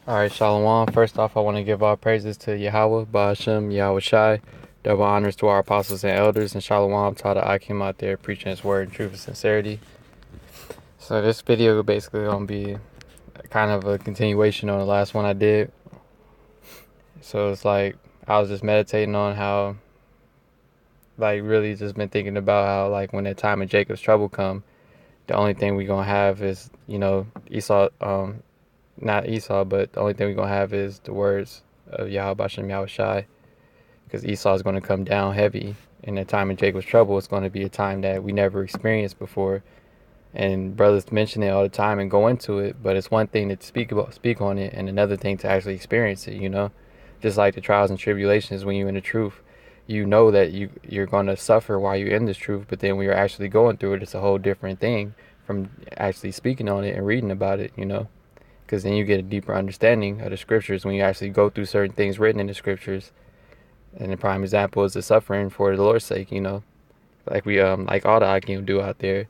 All right, Shalom. First off, I want to give all praises to Yahweh, Ba'ashem, Yahweh Shai. Double honors to our apostles and elders, and Shalom to all the Akim out there preaching His word in truth and sincerity. So this video basically gonna be kind of a continuation on the last one I did. So it's like I was just meditating on how, like, really just been thinking about how, like, when that time of Jacob's trouble come, the only thing we gonna have is, Esau, not Esau, but the only thing we gonna have is the words of Yahweh Ba'ashem, Yahweh Shai. Because Esau is going to come down heavy. In the time of Jacob's trouble, it's going to be a time that we never experienced before. And brothers mention it all the time and go into it, but it's one thing to speak on it, and another thing to actually experience it. Just like the trials and tribulations when you're in the truth, you know that you're going to suffer while you're in this truth, but then when you're actually going through it, it's a whole different thing from actually speaking on it and reading about it. Because then you get a deeper understanding of the scriptures when you actually go through certain things written in the scriptures. And the prime example is the suffering for the Lord's sake, like we like all the Akim do out there.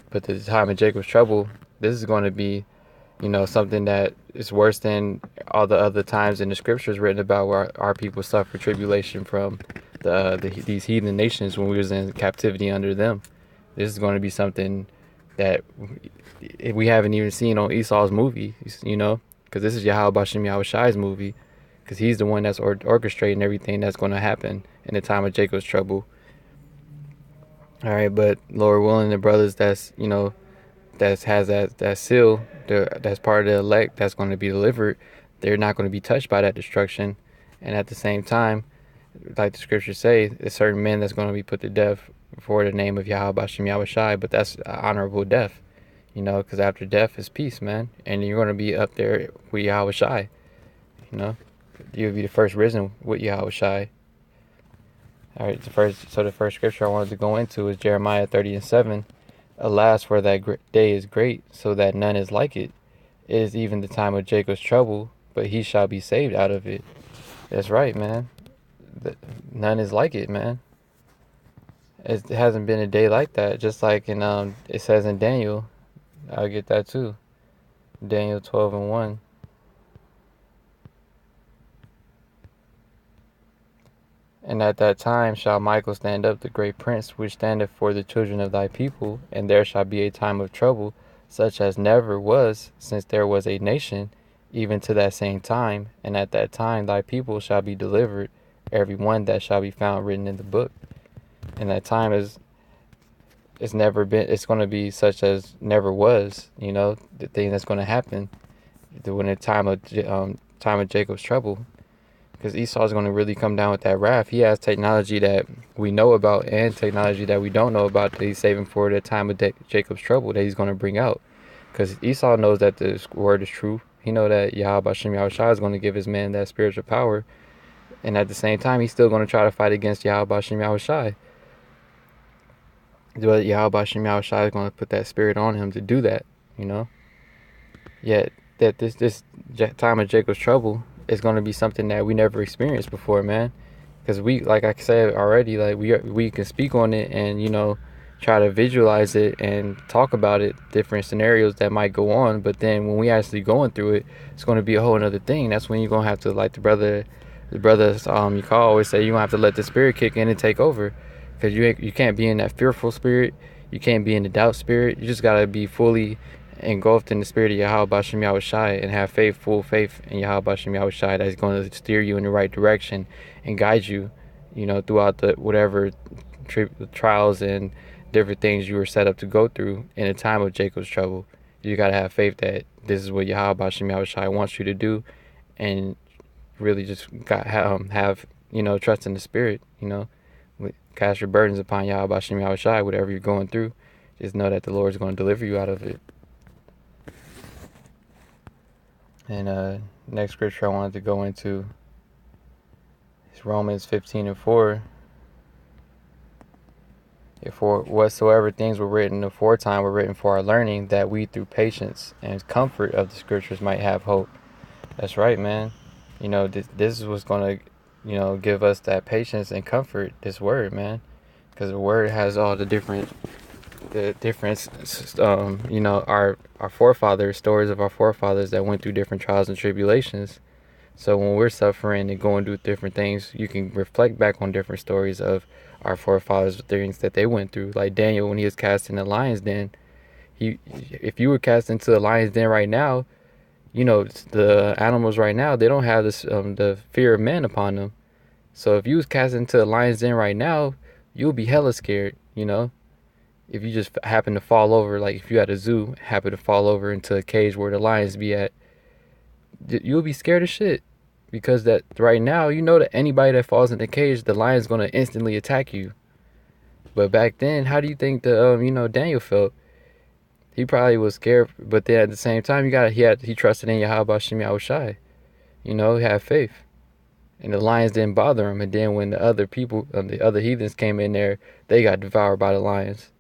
But the time of Jacob's trouble, this is going to be, something that is worse than all the other times in the scriptures written about where our people suffer tribulation from these heathen nations when we was in captivity under them. This is going to be something that we haven't even seen on Esau's movie, because this is Yahweh Bashim Yahweh Shai's movie, because he's the one that's orchestrating everything that's going to happen in the time of Jacob's trouble. All right, but Lord willing, the brothers that has that seal, that's part of the elect that's going to be delivered, they're not going to be touched by that destruction. And at the same time, like the scriptures say, there's certain men that's going to be put to death for the name of Yahweh Bashim Yahweh Shai, but that's an honorable death, because after death is peace, man. And you're going to be up there with Yahweh Shai, you know. You'll be the first risen with Yahweh Shai. All right, the first scripture I wanted to go into is Jeremiah 30:7. Alas, for that day is great, so that none is like it. It is even the time of Jacob's trouble, but he shall be saved out of it. That's right, man. None is like it, man. It hasn't been a day like that. Just like it says in Daniel, I'll get that too. Daniel 12:1. And at that time shall Michael stand up, the great prince, which standeth for the children of thy people, and there shall be a time of trouble, such as never was since there was a nation, even to that same time. And at that time thy people shall be delivered, every one that shall be found written in the book. And that time it's never been. It's going to be such as never was. The thing that's going to happen when the time of Jacob's trouble. Because Esau is going to really come down with that wrath. He has technology that we know about and technology that we don't know about that he's saving for the time of Jacob's trouble that he's going to bring out. Because Esau knows that the word is true. He knows that Yahweh Bashim Yahweh Shai is going to give his man that spiritual power. And at the same time, he's still going to try to fight against Yahweh Bashim Yahweh Shai. But Yahweh Bashim Yahweh Shai is going to put that spirit on him to do that, Yet, that this time of Jacob's trouble is going to be something that we never experienced before, man. Because we, like I said already, like we can speak on it and try to visualize it and talk about it, different scenarios that might go on. But then when we actually going through it, it's going to be a whole another thing. That's when you're gonna have to, like the brothers you call always say, you're gonna have to let the spirit kick in and take over, because you can't be in that fearful spirit, you can't be in the doubt spirit. You just gotta be fully engulfed in the spirit of Yahweh Bashim Yahweh Shai and have full faith in Yahweh Bashim Yahweh Shai that's going to steer you in the right direction and guide you, throughout the whatever trials and different things you were set up to go through in a time of Jacob's trouble. You gotta have faith that this is what Yahweh Bashim Yahweh Shai wants you to do, and really just have trust in the spirit. Cast your burdens upon Yahweh Bashim Yahweh Shai, whatever you're going through. Just know that the Lord is going to deliver you out of it. And next scripture I wanted to go into is Romans 15:4. For whatsoever things were written aforetime were written for our learning, that we through patience and comfort of the scriptures might have hope. That's right, man. This is what's going to, give us that patience and comfort, this word, man. Because the word has all the different the difference, our forefathers, stories of our forefathers that went through different trials and tribulations. So when we're suffering and going through different things, you can reflect back on different stories of our forefathers, things that they went through. Like Daniel, when he was cast in the lion's den, if you were cast into the lion's den right now, the animals right now, they don't have this the fear of man upon them. So if you was cast into the lion's den right now, you'll be hella scared. If you just happen to fall over, like if you at a zoo, happen to fall over into a cage where the lions be at, you'll be scared of shit. Because that right now, that anybody that falls in the cage, the lion's gonna instantly attack you. But back then, how do you think Daniel felt? He probably was scared, but then at the same time, he trusted in Yahweh Shem Yahushai. He had faith, and the lions didn't bother him. And then when the other people, the other heathens came in there, they got devoured by the lions.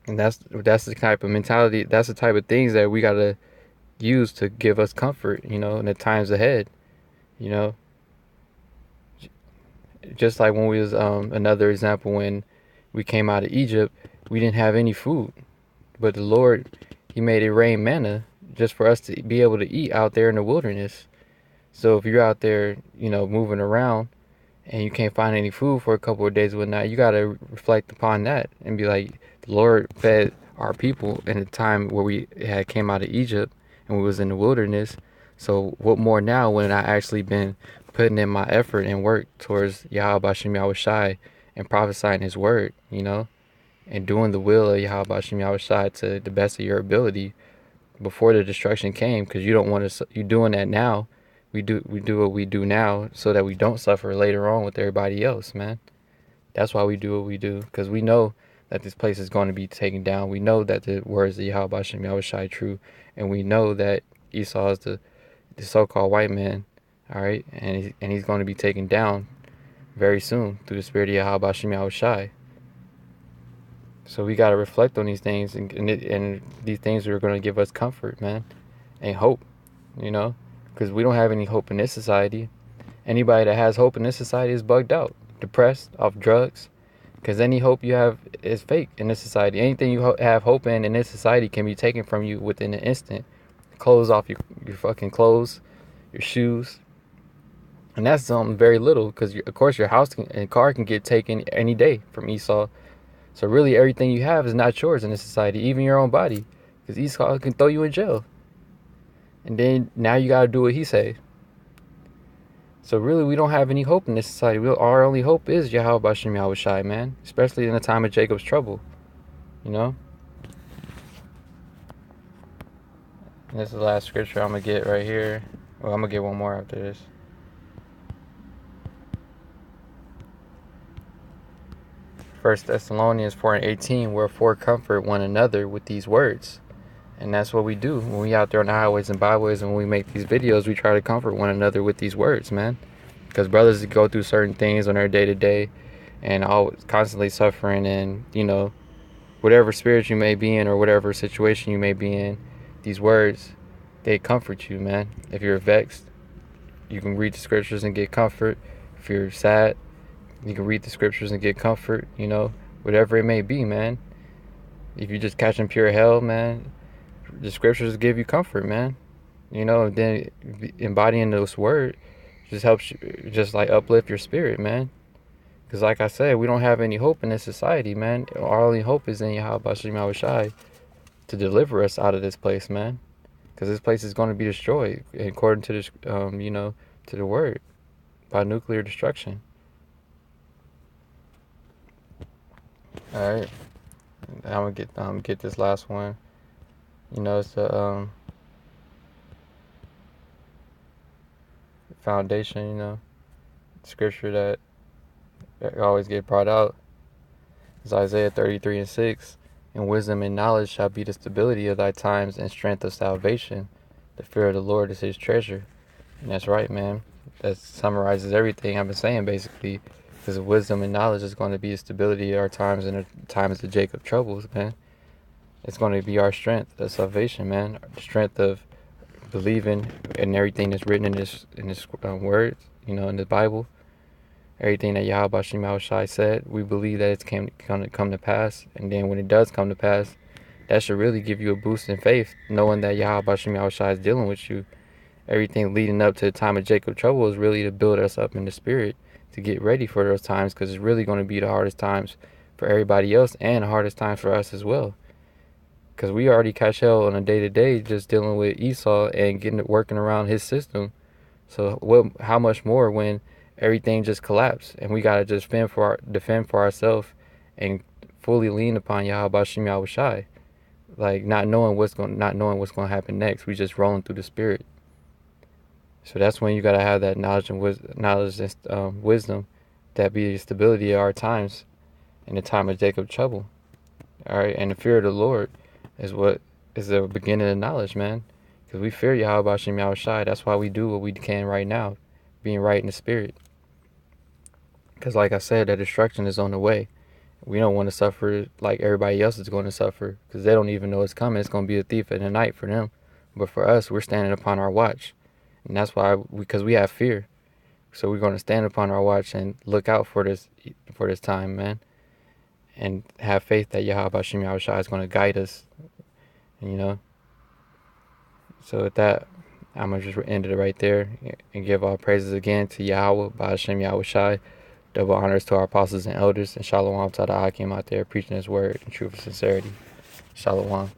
And that's the type of mentality. That's the type of things that we gotta use to give us comfort, in the times ahead. Just like when we was another example, when we came out of Egypt, we didn't have any food, but the Lord, he made it rain manna just for us to be able to eat out there in the wilderness. So if you're out there, moving around and you can't find any food for a couple of days or whatnot, you got to reflect upon that and be like, the Lord fed our people in a time where we had came out of Egypt and we was in the wilderness. So what more now when I actually been putting in my effort and work towards Yahweh Shem Yahushai and prophesying his word, and doing the will of Yahweh Shem Yahushai to the best of your ability before the destruction came, because you don't want to, you doing that now. We do what we do now so that we don't suffer later on with everybody else, man. That's why we do what we do, because we know that this place is going to be taken down. We know that the words of Yahweh Shem Yahushai are true, and we know that Esau is the so-called white man, all right, and he's going to be taken down very soon through the spirit of Yahweh Shem Yahushai. So we got to reflect on these things, and these things are going to give us comfort, man, and hope, because we don't have any hope in this society. Anybody that has hope in this society is bugged out, depressed, off drugs, because any hope you have is fake in this society. Anything you have hope in this society can be taken from you within an instant. Clothes off your fucking clothes, your shoes, and that's something very little, because of course your house and car can get taken any day from Esau. So really everything you have is not yours in this society, even your own body, because Esau can throw you in jail. And then now you got to do what he say. So really we don't have any hope in this society. Our only hope is Yahweh Shem Yahushai, man, especially in the time of Jacob's trouble, And this is the last scripture I'm going to get right here. Well, I'm going to get one more after this. 1 Thessalonians 4:18, wherefore comfort one another with these words. And that's what we do when we out there on the highways and byways, and when we make these videos, we try to comfort one another with these words, man. Because brothers go through certain things on their day-to-day and always constantly suffering, and whatever spirit you may be in or whatever situation you may be in, these words, they comfort you, man. If you're vexed, you can read the scriptures and get comfort. If you're sad, you can read the scriptures and get comfort, whatever it may be, man. If you're just catching pure hell, man, the scriptures give you comfort, man. Then embodying this word just helps you, just like uplift your spirit, man. Because like I said, we don't have any hope in this society, man. Our only hope is in Yahweh Shem Yahushai to deliver us out of this place, man. Because this place is going to be destroyed according to this, to the word, by nuclear destruction. All right, I'm gonna get this last one. It's the foundation. Scripture that always get brought out is Isaiah 33:6. And wisdom and knowledge shall be the stability of thy times and strength of salvation. The fear of the Lord is his treasure. And that's right, man. That summarizes everything I've been saying, basically. Because wisdom and knowledge is going to be the stability of our times and the times of Jacob troubles, man. It's going to be our strength of salvation, man. The strength of believing in everything that's written in this words, in the Bible. Everything that Yahweh Hashem Yahushai said, we believe that it's going to come to pass. And then when it does come to pass, that should really give you a boost in faith, knowing that Yahweh Hashem Yahushai is dealing with you. Everything leading up to the time of Jacob's trouble is really to build us up in the spirit, to get ready for those times, because it's really going to be the hardest times for everybody else and the hardest times for us as well. Because we already catch hell on a day-to-day just dealing with Esau and working around his system. So how much more when everything just collapsed and we gotta just defend for ourselves and fully lean upon Yahweh Shem Yahushai, like not knowing what's gonna happen next. We just rolling through the spirit. So that's when you gotta have that knowledge and wisdom, that be the stability of our times in the time of Jacob's trouble. All right, and the fear of the Lord is what is the beginning of knowledge, man. Because we fear Yahweh Shem Yahushai. That's why we do what we can right now, being right in the spirit. Because like I said, that destruction is on the way. We don't want to suffer like everybody else is going to suffer, because they don't even know it's coming. It's going to be a thief in the night for them. But for us, we're standing upon our watch. And that's why, because we have fear. So we're going to stand upon our watch and look out for this time, man. And have faith that Yahweh Shem Yahushai is going to guide us. You know? So with that, I'm going to just end it right there and give all praises again to Yahweh, Ba'ashem Yahushai. Double honors to our apostles and elders, and Shalom to the Akim out there preaching his word in truth and sincerity. Shalom.